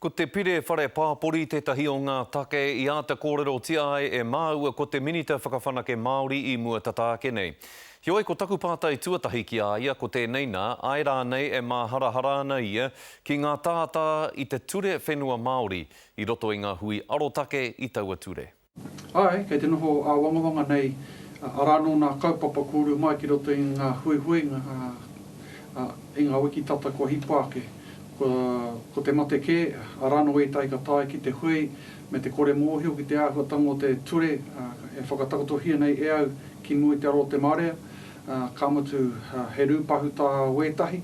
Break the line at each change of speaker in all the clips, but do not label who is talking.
Ko te pire whare pāpori tētahi o ngā take I a te kōrero tia ai e māua ko te minita whakawhanake Māori I mua tataake nei. Hioi ko taku pātai tuatahi ki a ia ko tēnei nā, ai rā nei e māharahara ana ia ki ngā tātā I te ture whenua Māori I roto I ngā hui arotake I taua ture.
Ai, kei te noho a wangawanga nei, arano nā kaupapa kūru mai ki roto I ngā hui I ngā wiki tata kua hipāke. Ko te mate ke, arano e tai ka tai ki te hui, me te kore mōhio ki te āhuatanga o te ture, e whakatakotohia nei e au ki nui te aro te marea, kamatu he rūpahu tā wētahi,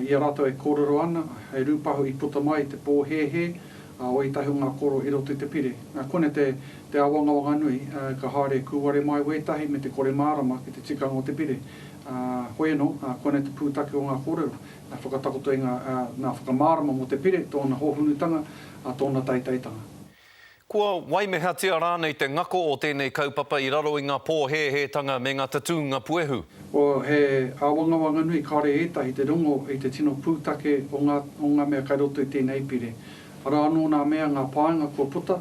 I a rātou e kōrero ana, he rūpahu I puta mai te pō he, o I tahi o ngā koro I roto I te pire. Kone te awangawanga nui, ka haere kūware mai wētahi me te kore mārama ki te tikanga o te pire. Hoi anō, kone te pūtake o ngā kōrero, whakatakoto I ngā whakamārama mo te pire, tōna hohunutanga, tōna taitaitanga.
Kua waimehatia rānei te ngako o tēnei kaupapa I raro I ngā pōhehetanga me ngā tatūnga puehu.
He awangawanga nui kāre etahi te rongo I te tino pūtake o ngā mea kai roto I tēnei pire. Ara anō nā mea ngā pāinga kua puta,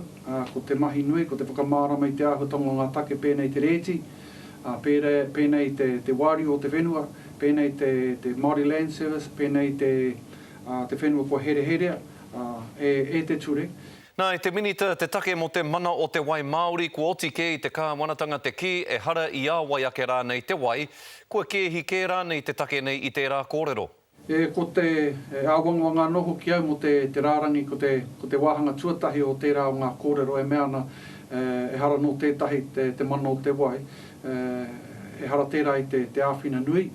ko te mahi nui, ko te whakamārama I te āhuatanga o ngā take pēnei te reti, pēnei te wāri o te whenua, pēnei te Māori Land Service, pēnei te whenua kua hereherea, e te ture.
Nā, te minita te take mo te mana o te wai Māori, kua oti ke I te kāwanatanga te ki, e hara I a wai ake rānei te wai, kua kehi ke rānei te take nei I tērā kōrero.
Ko te awangawanga noho ki au mo te rārangi, ko te wāhanga tuatahi o tērā o ngā kōrero e mea ana, e hara no tētahi te mana o te wai, e hara tērā I te āwhina nui,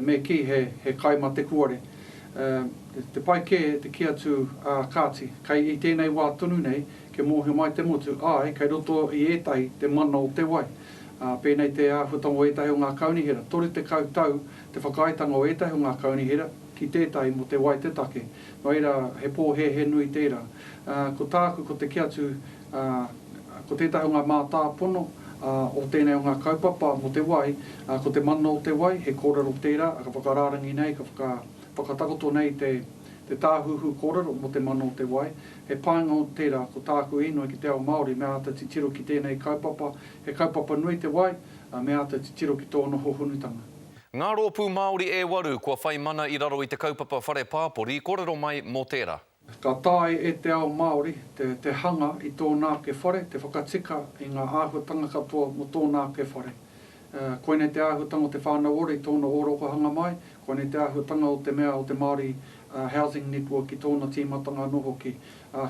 me ki he kaima te kuare. Te pai ke te ki atu kāti, kai I tēnei wā tonu nei, ke mōhio mai te motu, ai, kai roto I etahi te mana o te wai. Pēnei te āhuatanga o etahi o ngā kaunihera, tori te kautau, te whakaitanga o etahi o ngā kaunihera, ki tētahi mo te wai te take. No ira, he pō he nui tērā. Ko tāku, ko te ki atu, ko tētahi o ngā mātā pono, o tēnei o ngā kaupapa mo te wai, ko te mana o te wai, he kōrero tērā, ka whakarārangi nei, ka whakatakoto nei te tāhuhu kōrero mo te mana o te wai. He pāinga o tērā, ko tāku inoi ki te ao Māori, mea ata titiro ki tēnei kaupapa, he kaupapa nui te wai, mea ata titiro ki tōna hohunutanga.
Ngā rōpū Māori e waru, kua whai mana I raro I te kaupapa whare pāpori, kōrero mai mō tērā.
Ka tāe e te ao Māori, te hanga I tōnā ke whare, te whakatika I ngā āhuatanga katoa mo tōnā ke whare. Koine te āhuatanga o te whānau ora I tōna ōroko hanga mai, koine te āhuatanga o te mea o te Māori Housing Network I tōna tīmatanga noho ki.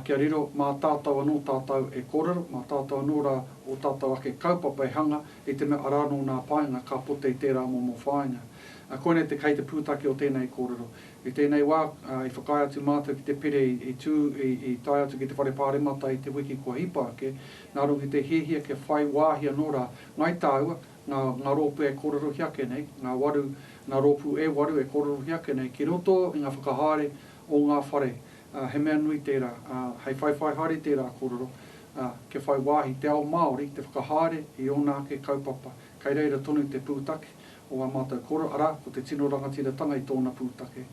Kia riro, mā tātou anō tātou e kōrero, mā tātou anō rā o tātou ake kaupapa e hanga, I te mea arano nā pāinga ka pote I tērā mō whāinga. Koine te kei te pūtake o tēnei kōrero. I tēnei wā, I whakai atu mātou ki te pere I tai atu ki te whare pāremata I te wiki kua hipāke, nā rungi te hihia ke whai wāhia nō rā, ngai tāua, ngā rōpū e kōrero hiake nei, ngā rōpū e waru e kōrero hiake nei, ki roto I ngā whakahaere o ngā whare, he mea nui tērā, hei whai haere tērā kōrero, ke whai wāhi te ao Māori, te whakahaere I o nā ke kaupapa, kei reira tonu te pūtake, o a mātou kōrero, ara, ko te tino rangatira I tōna pūtake.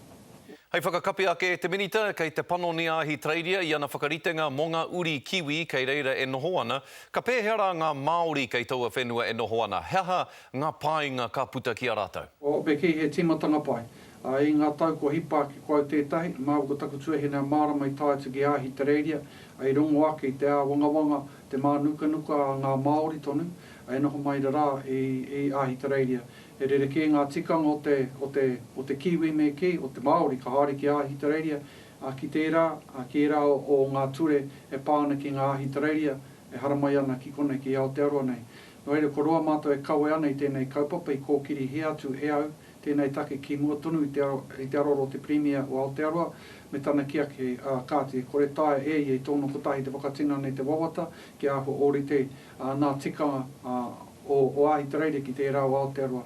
Hei whakakapi ake te minita, kei te panoni ahi treiria I ana whakaritenga mō ngā uri kiwi kei reira e noho ana, ka pēhera ngā Māori kei taua whenua e noho ana. Heha ngā pāinga ka puta ki a rātou?
Me ki he tīmatanga pai. I ngā tau kua hipāke kua tētahi, māu ko taku tuahina mārama I tāi atu ki ahi te reiria, I rongo ake I te wangawanga, te mānuka ngā Māori tonu, e noho mai rā I ahi te reiria. E rere ki ngā tikanga o te kiwi me ki, o te Māori, ka haere ki ahi te reiria, ki tērā, ki rā o ngā ture e pāna ki ngā ahi te reiria, e haramai ana ki konei ki Aotearoa nei. No ere, ko roa mātou e kaue ana I tēnei kaupapa I kōkiri he atu e au, tēnei take ki mua tonu I te aroro te Premier o Aotearoa, me tana ki ake kāti, kore tae I tōna kotahi te whakatina nei te wawata, ki aho ori te nā tikanga o ahi te reiria ki tērā o Aotearoa.